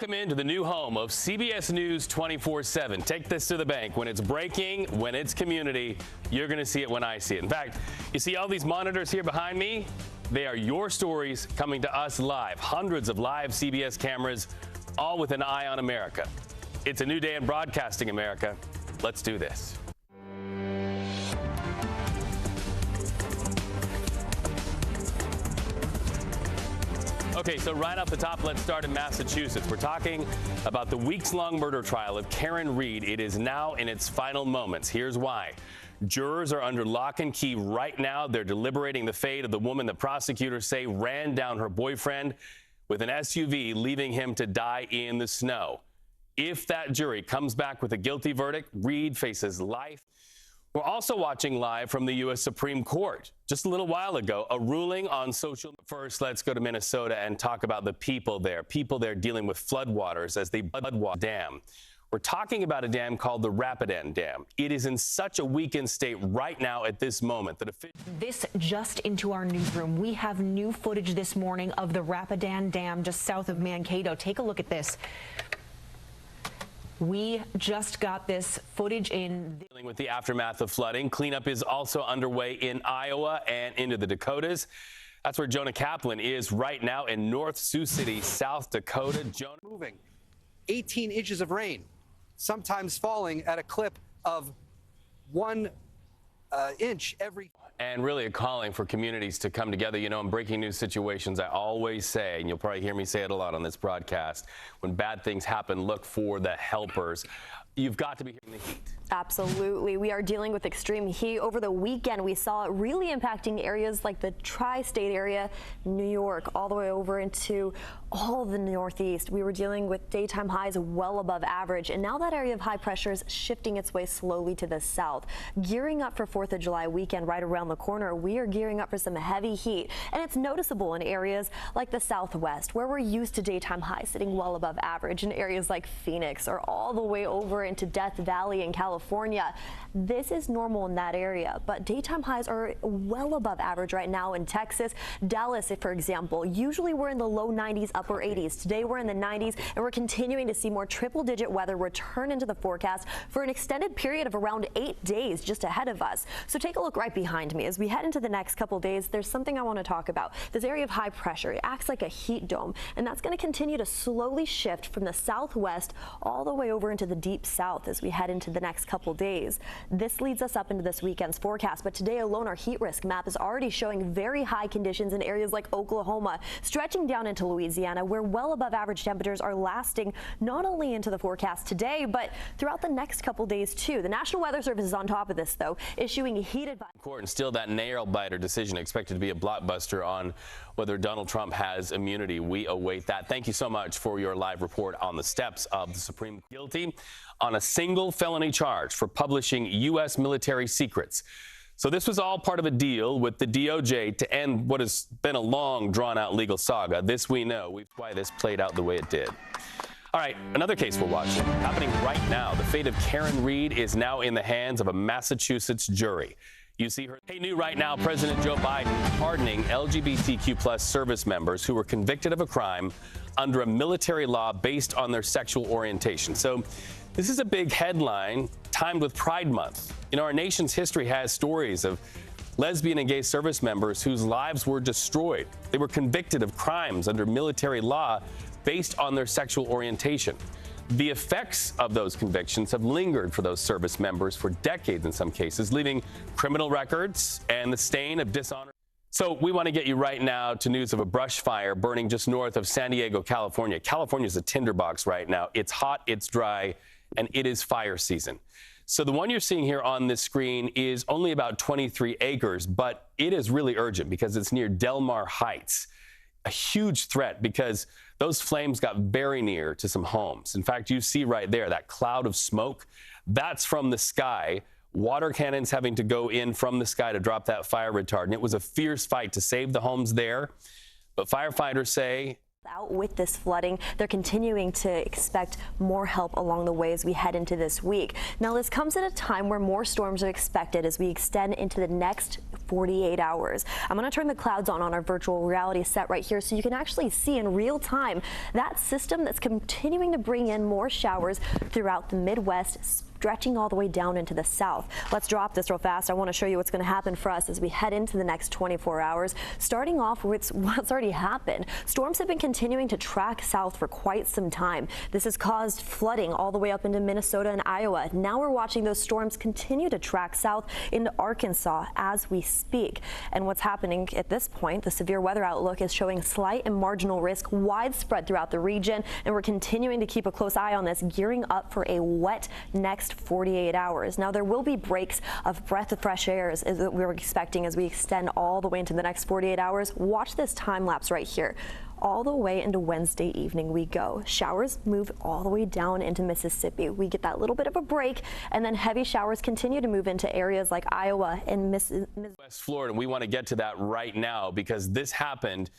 Welcome into the new home of CBS News 24/7. Take this to the bank. When it's breaking, when it's community, you're going to see it when I see it. In fact, you see all these monitors here behind me? They are your stories coming to us live. Hundreds of live CBS cameras, all with an eye on America. It's a new day in broadcasting, America. Let's do this. Okay, so right off the top, let's start in Massachusetts. We're talking about the weeks-long murder trial of Karen Reed. It is now in its final moments. Here's why. Jurors are under lock and key right now. They're deliberating the fate of the woman that prosecutors say ran down her boyfriend with an SUV, leaving him to die in the snow. If that jury comes back with a guilty verdict, Reed faces life. We're also watching live from the U.S. Supreme Court. Just a little while ago, a ruling on social. First, let's go to Minnesota and talk about the people there. People there dealing with floodwaters as they floodwater dam. We're talking about a dam called the Rapidan Dam. It is in such a weakened state right now at this moment that this just into our newsroom. We have new footage this morning of the Rapidan Dam just south of Mankato. Take a look at this. We just got this footage in. Dealing with the aftermath of flooding. Cleanup is also underway in Iowa and into the Dakotas. That's where Jonah Kaplan is right now in North Sioux City, South Dakota. Jonah moving 18 inches of rain, sometimes falling at a clip of 1 inch every. And really a calling for communities to come together. You know, in breaking news situations, I always say, and you'll probably hear me say it a lot on this broadcast, when bad things happen, look for the helpers. You've got to be hearing the heat. Absolutely. We are dealing with extreme heat. Over the weekend, we saw it really impacting areas like the tri-state area, New York, all the way over into all the Northeast. We were dealing with daytime highs well above average, and now that area of high pressure is shifting its way slowly to the south. Gearing up for 4th of July weekend right around the corner, we are gearing up for some heavy heat, and it's noticeable in areas like the Southwest, where we're used to daytime highs sitting well above average, in areas like Phoenix or all the way over into Death Valley in California. This is normal in that area, but daytime highs are well above average right now in Texas. Dallas, for example, usually we're in the low 90s, upper 80s. Today we're in the 90s, and we're continuing to see more triple-digit weather return into the forecast for an extended period of around 8 days just ahead of us. So take a look right behind me. As we head into the next couple days, there's something I want to talk about. This area of high pressure, it acts like a heat dome, and that's going to continue to slowly shift from the southwest all the way over into the deep south as we head into the next couple days. This leads us up into this weekend's forecast, but today alone, our heat risk map is already showing very high conditions in areas like Oklahoma, stretching down into Louisiana, where well above average temperatures are lasting not only into the forecast today, but throughout the next couple days too. The National Weather Service is on top of this, though, issuing a heat advisory. Court, and still that nail-biter decision expected to be a blockbuster on whether Donald Trump has immunity. We await that. Thank you so much for your live report on the steps of the Supreme Court. Guilty on a single felony charge for publishing U.S. military secrets. So this was all part of a deal with the DOJ to end what has been a long, drawn-out legal saga. This we know. Why this played out the way it did. All right, another case we're watching, happening right now. The fate of Karen Reed is now in the hands of a Massachusetts jury. You see her. Hey, new right now, President Joe Biden pardoning LGBTQ+ service members who were convicted of a crime under a military law based on their sexual orientation. So this is a big headline timed with Pride Month. You know, our nation's history has stories of lesbian and gay service members whose lives were destroyed. They were convicted of crimes under military law based on their sexual orientation. The effects of those convictions have lingered for those service members for decades in some cases, leaving criminal records and the stain of dishonor. So we want to get you right now to news of a brush fire burning just north of San Diego, California. California is a tinderbox right now. It's hot, it's dry, and it is fire season. So the one you're seeing here on this screen is only about 23 acres, but it is really urgent because it's near Del Mar Heights. A huge threat because those flames got very near to some homes. In fact, you see right there that cloud of smoke. That's from the sky. Water cannons having to go in from the sky to drop that fire retardant. It was a fierce fight to save the homes there. But firefighters say out with this flooding, they're continuing to expect more help along the way as we head into this week. Now, this comes at a time where more storms are expected as we extend into the next 48 hours. I'm going to turn the clouds on our virtual reality set right here so you can actually see in real time that system that's continuing to bring in more showers throughout the Midwest, stretching all the way down into the south. Let's drop this real fast. I want to show you what's going to happen for us as we head into the next 24 hours. Starting off with what's already happened. Storms have been continuing to track south for quite some time. This has caused flooding all the way up into Minnesota and Iowa. Now we're watching those storms continue to track south into Arkansas as we speak. And what's happening at this point, the severe weather outlook is showing slight and marginal risk widespread throughout the region. And we're continuing to keep a close eye on this, gearing up for a wet next 48 hours. Now there will be breaks of breath of fresh air as we're expecting as we extend all the way into the next 48 hours. Watch this time lapse right here. All the way into Wednesday evening we go. Showers move all the way down into Mississippi. We get that little bit of a break, and then heavy showers continue to move into areas like Iowa and West Florida. We want to get to that right now because this happened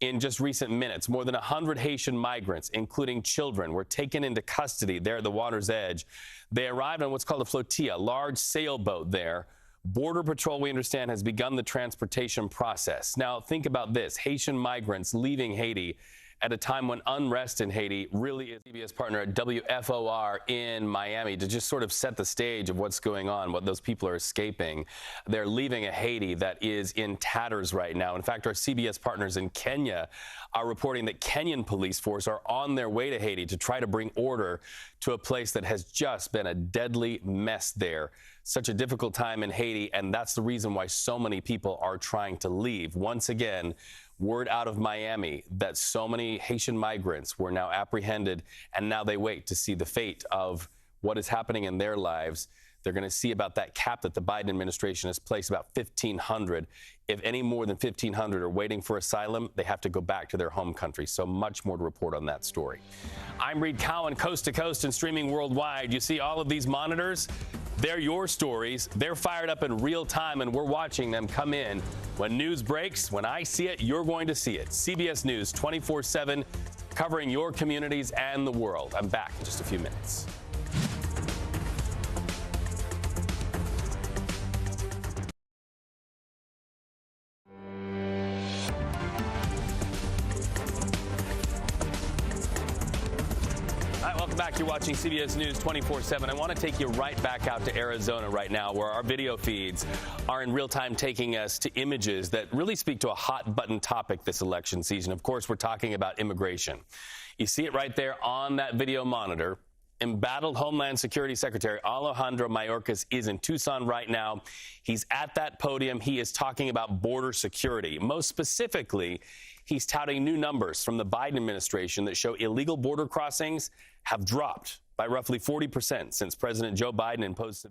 in just recent minutes. More than 100 Haitian migrants, including children, were taken into custody there at the water's edge. They arrived on what's called a flotilla, large sailboat there. Border Patrol, we understand, has begun the transportation process. Now, think about this. Haitian migrants leaving Haiti at a time when unrest in Haiti really is. CBS partner at WFOR in Miami to just sort of set the stage of what's going on, what those people are escaping. They're leaving a Haiti that is in tatters right now. In fact, our CBS partners in Kenya are reporting that Kenyan police force are on their way to Haiti to try to bring order to a place that has just been a deadly mess there. Such a difficult time in Haiti, and that's the reason why so many people are trying to leave. Once again, word out of Miami that so many Haitian migrants were now apprehended, and now they wait to see the fate of what is happening in their lives. They're going to see about that cap that the Biden administration has placed, about 1,500. If any more than 1,500 are waiting for asylum, they have to go back to their home country. So much more to report on that story. I'm Reed Cowan, coast to coast and streaming worldwide. You see all of these monitors? They're your stories. They're fired up in real time, and we're watching them come in. When news breaks, when I see it, you're going to see it. CBS News 24/7, covering your communities and the world. I'm back in just a few minutes. Welcome back. You're watching CBS News 24/7. I want to take you right back out to Arizona right now, where our video feeds are in real time taking us to images that really speak to a hot button topic this election season. Of course, we're talking about immigration. You see it right there on that video monitor. Embattled Homeland Security Secretary Alejandro Mayorkas is in Tucson right now. He's at that podium. He is talking about border security. Most specifically, he's touting new numbers from the Biden administration that show illegal border crossings have dropped by roughly 40% since President Joe Biden imposed